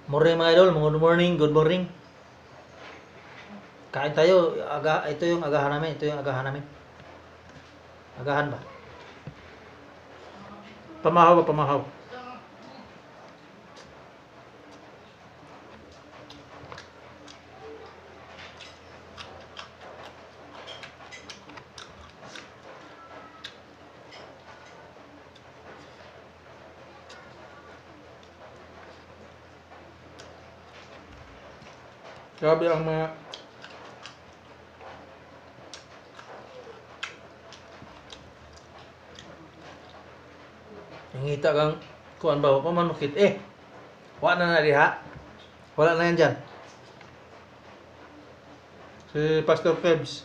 Morning mga idol, good morning, good morning. Kain tayo, ito yung agahan namin, ito yung agahan namin. Agahan ba? Pamahaw ba, pamahaw? Grabe ang mga ngita kang kuan ba pa man makit wala na diha. Wala na yan dyan. Si Pastor Kebs.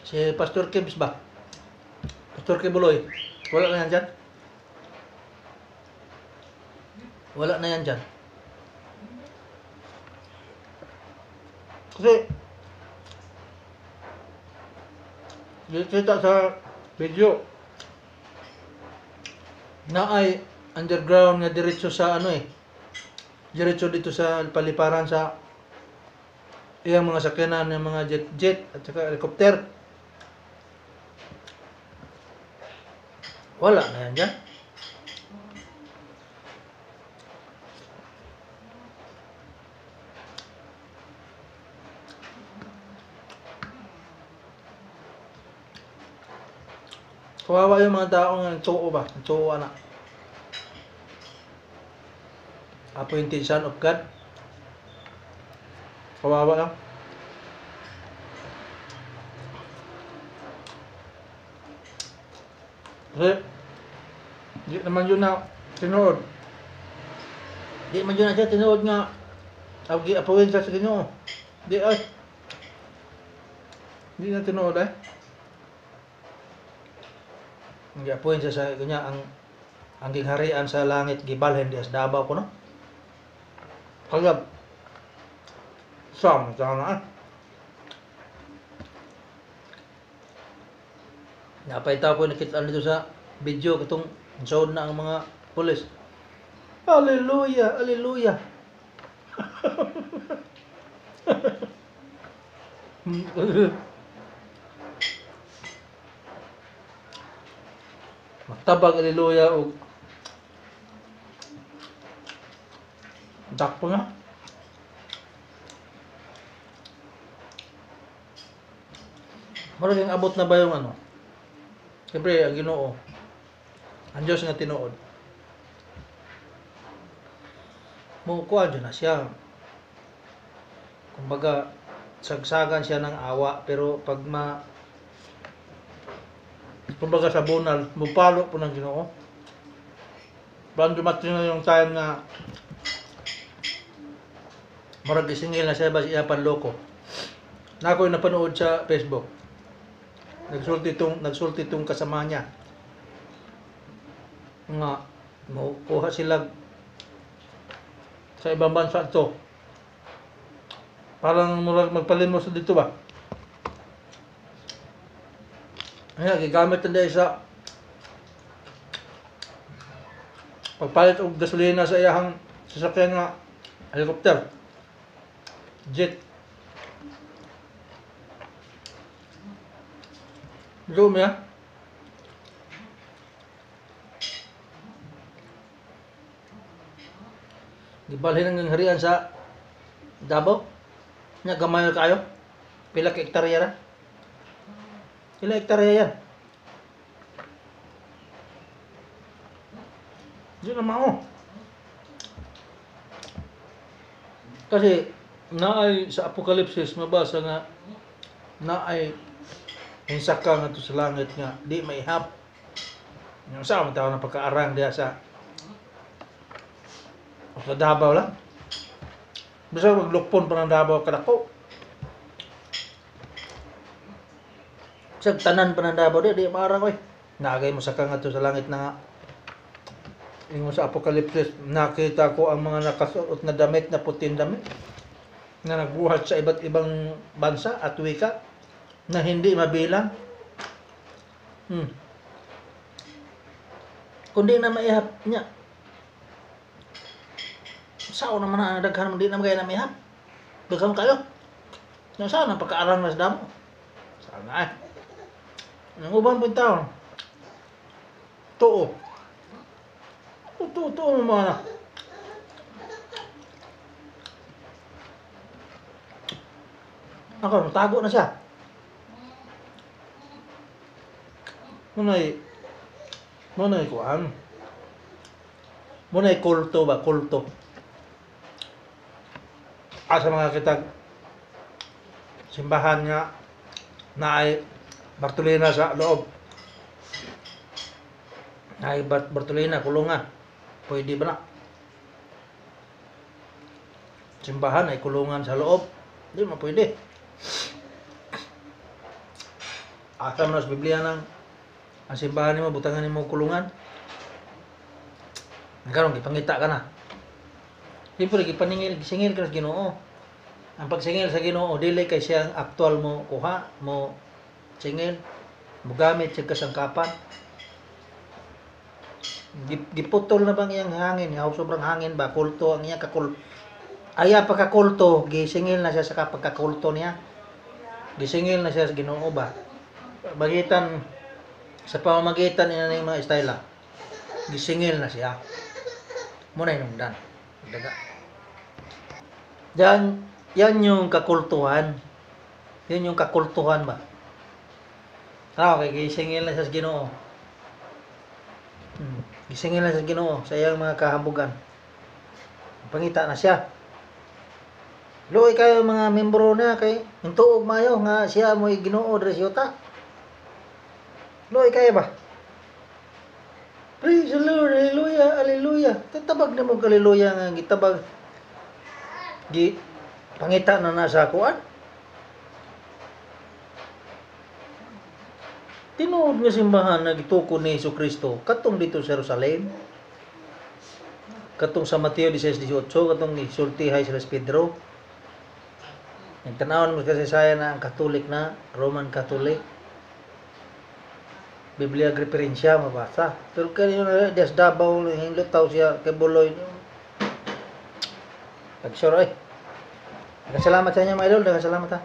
Si Pastor Kebs ba? Pastor Kebuloy. Wala na yan dyan. Wala na yan dyan. Kasi kita sa video na ay underground nga diretso sa diretso dito sa paliparan sa iyang mga sakyanan ng mga jet at saka helicopter. Wala na yan dyan. Kawawa yung mga taong nagtuo ba? Nagtuo na. Appointed son of God. Kawawa lang. Kasi, di naman yun na tinuod. Di naman yun na siya tinuod nga appointed sa Ginoo. Di ay. Di na tinuod ay. Hindi appointed siya sa kanya ang gingharian sa langit gibalhin di as Davao ko no. Kagab sam sana napaitaw ko nakita dito sa video katong sound na ang mga pulis. Hallelujah, hallelujah. Magtabag hallelujah og dakpo nga. Maraming abot na ba yung Siyempre, ang Ginoo. Ang Diyos nga tinuod. Mukuha dyan na siya. Kumbaga, sagsagan siya ng awa. Pero pag kumbaga sa bunal, mupalo po ng Ginoo. Parang dumating na yung time na marag isingil na siya ba siya panloko. Na ako yung napanood sa Facebook. Nagsulti itong kasama niya. Nga, kuha sila sa ibang bansa ito. Parang magpalimos dito ba? Ayan, gigamit na dahil sa pagpalit og gasolina sa iyahang sasakyan nga helicopter. Jet. Zoom ya. Gibalhin ang harian sa Davao. Nya gamay kayo. Pila ka hektarya ra? Pila hektarya yan? Di na mao. Kasi naay sa Apokalipsis mabasa nga naay hinsaka nga to sa langit nga di maihap. Yung sa mga tao na pagkaarang diya sa Davao lang. Bisa maglukpon pa ng Davao kadako. Sa tanan pa ng Davao di maarang nagay mo saka nga to sa langit na nga. Ingon sa Apokalipsis, nakita ko ang mga nakasuot na damit na puting damit na nagbuhat sa iba't ibang bansa at wika na hindi mabilang. Kundi na maihap niya. Sao naman na daghan mo di na magaya na mihap. Daghan kayo. Saan ang pagkaarang mas damo? Sana eh. Ang ubang pun taon. Tuo. Tuo mo na. Ako, tago na siya. Muna'y kuan. Muna'y kulto ba? Kulto. Asa mga kitag simbahan nga na ay Bartolina sa loob. Na ay Bartolina, kulungan. Pwede ba na? Simbahan ay kulungan sa loob. Hindi mo pwede. Asa mo na sa Biblia ng ang simbahan mo, butangan mo kulungan. Nagkaroon, ipangita ka na. Siyempre, singil ka sa Ginoo. Ang pagsingil sa Ginoo, dili kay siya ang aktual mo kuha, mo singil, mo gamit siya kasangkapan. Giputol na bang iyang hangin? Sobrang hangin ba? Kulto ang iya kakul. Aya pagkakulto, gisingil na siya sa pagkakulto niya. Gisingil na siya sa Ginoo ba? Sa pamamagitan niya ng mga estayla, gisingil na siya. Muna inungdan. Daga. Yan yung kakultuhan. Yan yung kakultuhan ba? Okay, gisingil na siya sa Ginoo. Gisingil na siya sa Ginoo sa iyang mga kahambugan. Pangita na siya. Luoy kayo mga membro na kay hintuog mayo nga siya mo'y Ginoo diri sa yuta. Luoy kayo ba? Praise the Lord, hallelujah, hallelujah. Tatabag na mo hallelujah nga gitabag. Pangita na nasa kuan. Tinuod nga simbahan na gitukod ni Jesucristo katong dito sa Jerusalem. Katong sa Mateo 16:18, katong ni sultihay sa Pedro. Nagtanawon mo kasi saya na ang Katolik na Roman Catholic. Biblia referensya mabasa. Pero kanino na Dias Davao hinglutaw siya kay Buloy. Pag-sure ay. Salamat sa inyo mga idol, salamat ha.